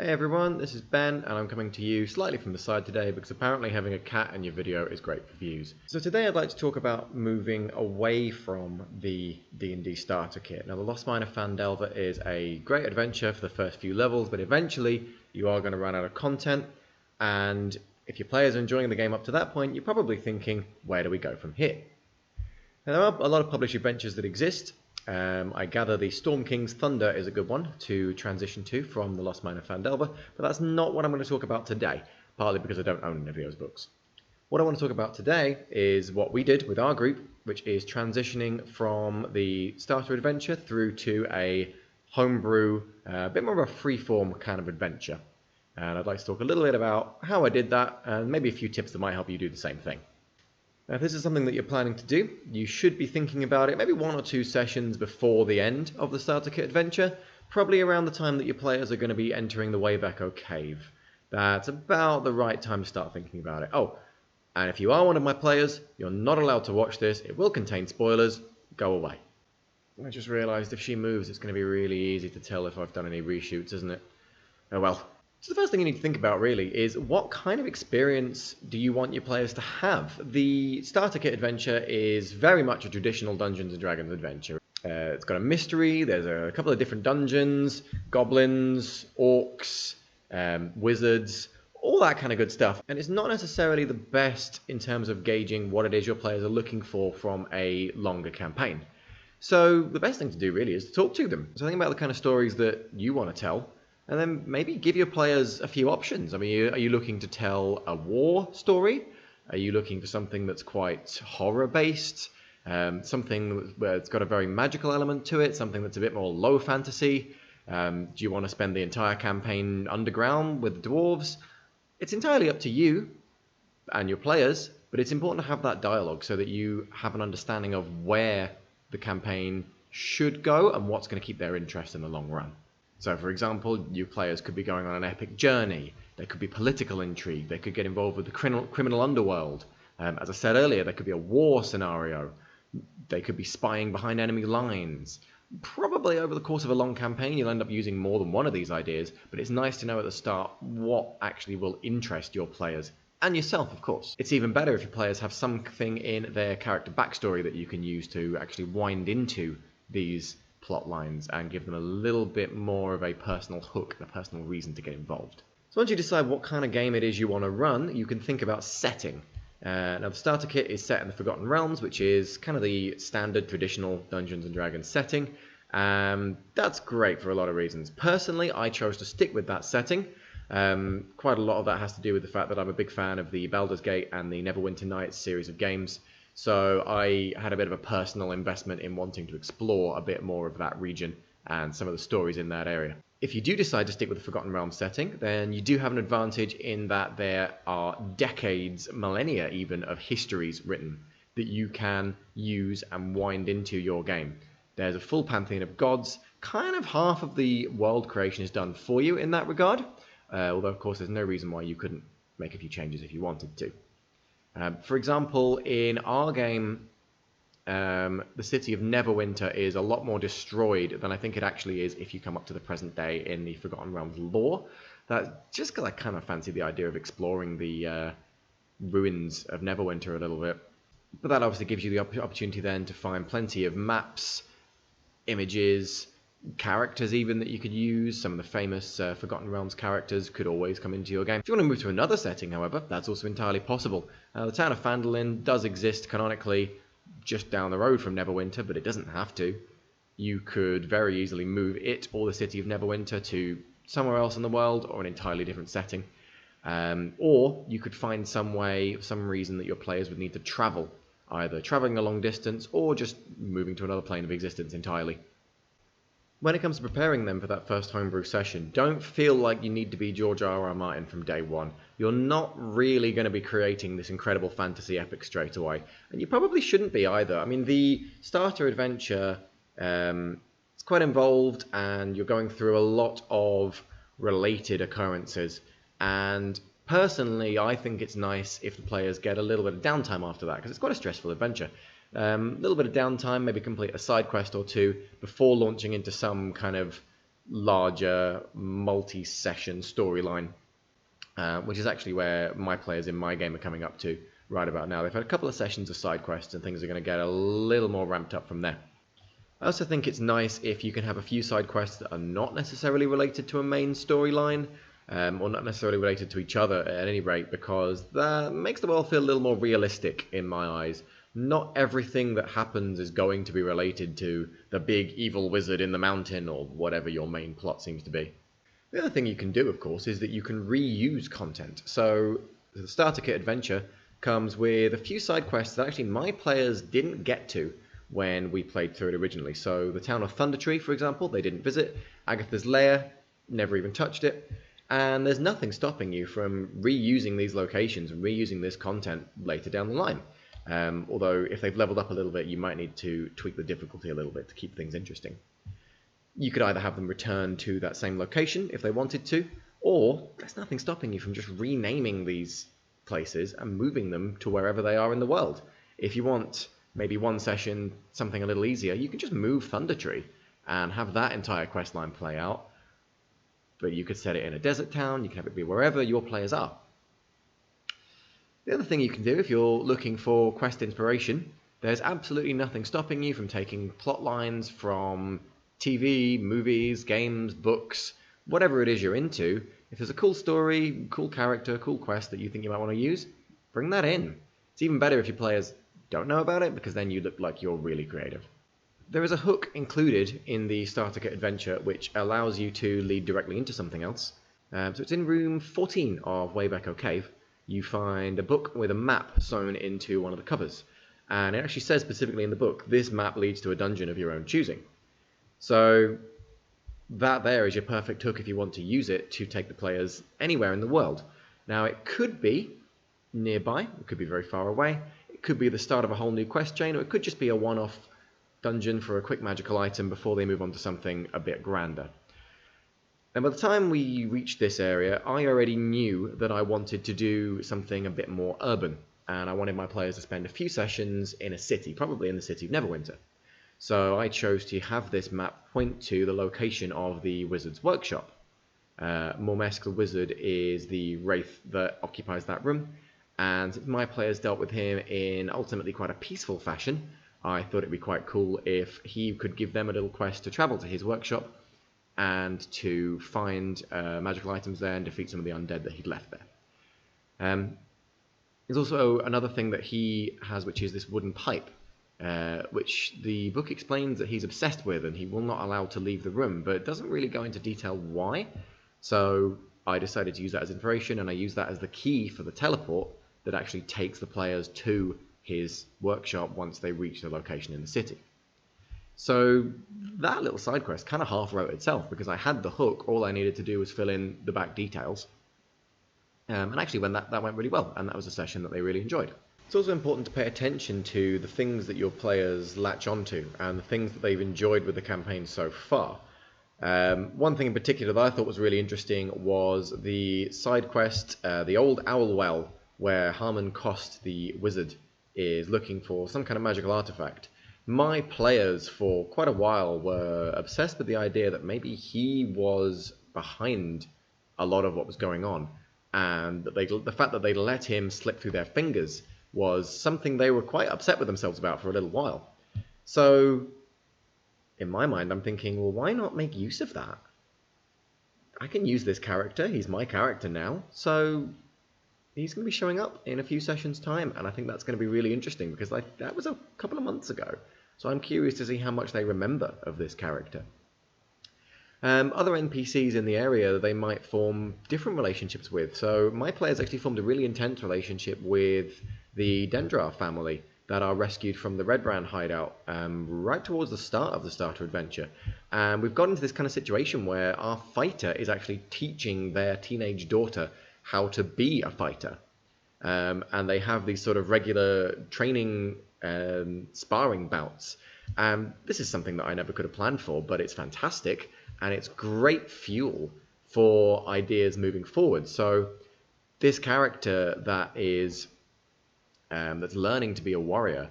Hey everyone, this is Ben and I'm coming to you slightly from the side today because apparently having a cat in your video is great for views. So today I'd like to talk about moving away from the D&D starter kit. Now the Lost Mine of Phandelver is a great adventure for the first few levels, but eventually you are going to run out of content, and if your players are enjoying the game up to that point, you're probably thinking, where do we go from here? Now, there are a lot of published adventures that exist. I gather the Storm King's Thunder is a good one to transition to from the Lost Mine of Phandelver, but that's not what I'm going to talk about today, partly because I don't own any of those books. What I want to talk about today is what we did with our group, which is transitioning from the starter adventure through to a homebrew, a bit more of a freeform kind of adventure. And I'd like to talk a little bit about how I did that and maybe a few tips that might help you do the same thing. Now, if this is something that you're planning to do, you should be thinking about it maybe 1 or 2 sessions before the end of the starter kit adventure, probably around the time that your players are going to be entering the Wave Echo Cave. That's about the right time to start thinking about it. Oh, and if you are one of my players, you're not allowed to watch this. It will contain spoilers. Go away. I just realised if she moves, it's going to be really easy to tell if I've done any reshoots, isn't it? Oh well. So the first thing you need to think about really is what kind of experience do you want your players to have? The starter kit adventure is very much a traditional Dungeons & Dragons adventure. It's got a mystery, there's a couple of different dungeons, goblins, orcs, wizards, all that kind of good stuff. And it's not necessarily the best in terms of gauging what it is your players are looking for from a longer campaign. So the best thing to do really is to talk to them. So think about the kind of stories that you want to tell, and then maybe give your players a few options. I mean, are you looking to tell a war story? Are you looking for something that's quite horror-based? Something where it's got a very magical element to it? Something that's a bit more low fantasy? Do you want to spend the entire campaign underground with the dwarves? It's entirely up to you and your players, but it's important to have that dialogue so that you have an understanding of where the campaign should go and what's going to keep their interest in the long run. So, for example, your players could be going on an epic journey. There could be political intrigue. They could get involved with the criminal underworld. As I said earlier, there could be a war scenario. They could be spying behind enemy lines. Probably over the course of a long campaign, you'll end up using more than one of these ideas, but it's nice to know at the start what actually will interest your players. And yourself, of course. It's even better if your players have something in their character backstory that you can use to actually wind into these plot lines and give them a little bit more of a personal hook and a personal reason to get involved. So once you decide what kind of game it is you want to run, you can think about setting. Now the starter kit is set in the Forgotten Realms, which is kind of the standard traditional Dungeons & Dragons setting. That's great for a lot of reasons. Personally, I chose to stick with that setting. Quite a lot of that has to do with the fact that I'm a big fan of the Baldur's Gate and the Neverwinter Nights series of games. So I had a bit of a personal investment in wanting to explore a bit more of that region and some of the stories in that area. If you do decide to stick with the Forgotten Realms setting, then you do have an advantage in that there are decades, millennia even, of histories written that you can use and wind into your game. There's a full pantheon of gods. Kind of half of the world creation is done for you in that regard, although of course there's no reason why you couldn't make a few changes if you wanted to. For example, in our game, the city of Neverwinter is a lot more destroyed than I think it actually is if you come up to the present day in the Forgotten Realms lore. That's just because I kind of fancy the idea of exploring the ruins of Neverwinter a little bit. But that obviously gives you the opportunity then to find plenty of maps, images, characters even that you could use. Some of the famous Forgotten Realms characters could always come into your game. If you want to move to another setting, however, that's also entirely possible. The town of Phandalin does exist canonically just down the road from Neverwinter, but it doesn't have to. You could very easily move it or the city of Neverwinter to somewhere else in the world or an entirely different setting. Or you could find some reason that your players would need to travel, either traveling a long distance or just moving to another plane of existence entirely. When it comes to preparing them for that first homebrew session, don't feel like you need to be George R.R. Martin from day one. You're not really going to be creating this incredible fantasy epic straight away, and you probably shouldn't be either. I mean, the starter adventure is quite involved, and you're going through a lot of related occurrences, and personally, I think it's nice if the players get a little bit of downtime after that, because it's quite a stressful adventure. A little bit of downtime, maybe complete a side quest or two before launching into some kind of larger multi-session storyline, which is actually where my players in my game are coming up to right about now. They've had a couple of sessions of side quests, and things are going to get a little more ramped up from there. I also think it's nice if you can have a few side quests that are not necessarily related to a main storyline, or not necessarily related to each other at any rate, because that makes the world feel a little more realistic in my eyes. Not everything that happens is going to be related to the big evil wizard in the mountain or whatever your main plot seems to be. The other thing you can do, of course, is that you can reuse content. So the starter kit adventure comes with a few side quests that actually my players didn't get to when we played through it originally. So the town of Thundertree, for example, they didn't visit. Agatha's lair, never even touched it. And there's nothing stopping you from reusing these locations and reusing this content later down the line. Although if they've leveled up a little bit, you might need to tweak the difficulty a little bit to keep things interesting. You could either have them return to that same location if they wanted to, or there's nothing stopping you from just renaming these places and moving them to wherever they are in the world. If you want maybe one session, something a little easier, you can just move Thundertree and have that entire questline play out. But you could set it in a desert town, you can have it be wherever your players are. The other thing you can do if you're looking for quest inspiration, there's absolutely nothing stopping you from taking plot lines from TV, movies, games, books, whatever it is you're into. If there's a cool story, cool character, cool quest that you think you might want to use, bring that in. It's even better if your players don't know about it, because then you look like you're really creative. There is a hook included in the starter kit adventure which allows you to lead directly into something else. So it's in room 14 of Wayback Cave. You find a book with a map sewn into one of the covers. And it actually says specifically in the book, this map leads to a dungeon of your own choosing. So that there is your perfect hook if you want to use it to take the players anywhere in the world. Now it could be nearby, it could be very far away, it could be the start of a whole new quest chain, or it could just be a one-off dungeon for a quick magical item before they move on to something a bit grander. And by the time we reached this area, I already knew that I wanted to do something a bit more urban, and I wanted my players to spend a few sessions in a city, probably in the city of Neverwinter. So I chose to have this map point to the location of the wizard's workshop. Mormesk the wizard is the wraith that occupies that room, and since my players dealt with him in ultimately quite a peaceful fashion, I thought it'd be quite cool if he could give them a little quest to travel to his workshop and to find magical items there and defeat some of the undead that he'd left there. There's also another thing that he has, which is this wooden pipe, which the book explains that he's obsessed with and he will not allow to leave the room, but it doesn't really go into detail why. So I decided to use that as inspiration, and I use that as the key for the teleport that actually takes the players to his workshop once they reach the location in the city. So that little side quest kind of half wrote itself, because I had the hook, all I needed to do was fill in the back details. And actually that went really well, and that was a session that they really enjoyed. It's also important to pay attention to the things that your players latch onto and the things that they've enjoyed with the campaign so far. One thing in particular that I thought was really interesting was the side quest, the Old Owl Well, where Harmon Cost, the wizard, is looking for some kind of magical artifact. My players for quite a while were obsessed with the idea that maybe he was behind a lot of what was going on, and that the fact that they let him slip through their fingers was something they were quite upset with themselves about for a little while. So in my mind, I'm thinking, well, why not make use of that? I can use this character, he's my character now, so he's going to be showing up in a few sessions' time, and I think that's going to be really interesting, because that was a couple of months ago, so I'm curious to see how much they remember of this character. Other NPCs in the area they might form different relationships with, so my players actually formed a really intense relationship with the Dendrar family that are rescued from the Red Brand hideout right towards the start of the starter adventure. And we've got into this kind of situation where our fighter is actually teaching their teenage daughter how to be a fighter. And they have these sort of regular training sparring bouts. This is something that I never could have planned for, but it's fantastic, and it's great fuel for ideas moving forward. So this character that is that's learning to be a warrior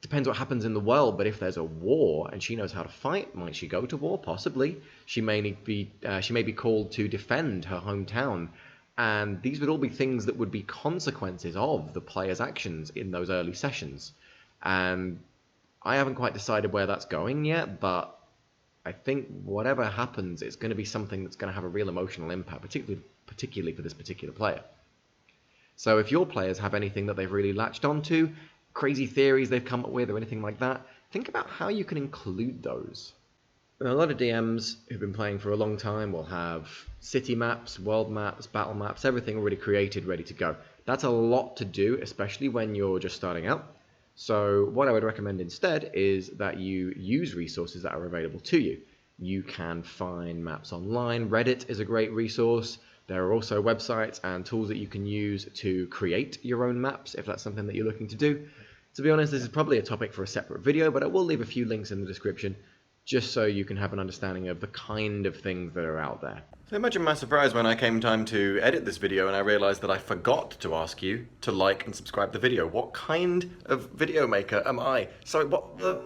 depends what happens in the world, but if there's a war and she knows how to fight, might she go to war? Possibly. She may be called to defend her hometown, and these would all be things that would be consequences of the player's actions in those early sessions. And I haven't quite decided where that's going yet, but I think whatever happens, it's going to be something that's going to have a real emotional impact, particularly for this particular player. So if your players have anything that they've really latched onto, crazy theories they've come up with or anything like that, think about how you can include those. And a lot of DMs who've been playing for a long time will have city maps, world maps, battle maps, everything already created, ready to go. That's a lot to do, especially when you're just starting out. So what I would recommend instead is that you use resources that are available to you. You can find maps online. Reddit is a great resource. There are also websites and tools that you can use to create your own maps if that's something that you're looking to do. To be honest, this is probably a topic for a separate video, but I will leave a few links in the description just so you can have an understanding of the kind of things that are out there. So imagine my surprise when I came time to edit this video and I realized that I forgot to ask you to like and subscribe the video. What kind of video maker am I? Sorry, what the...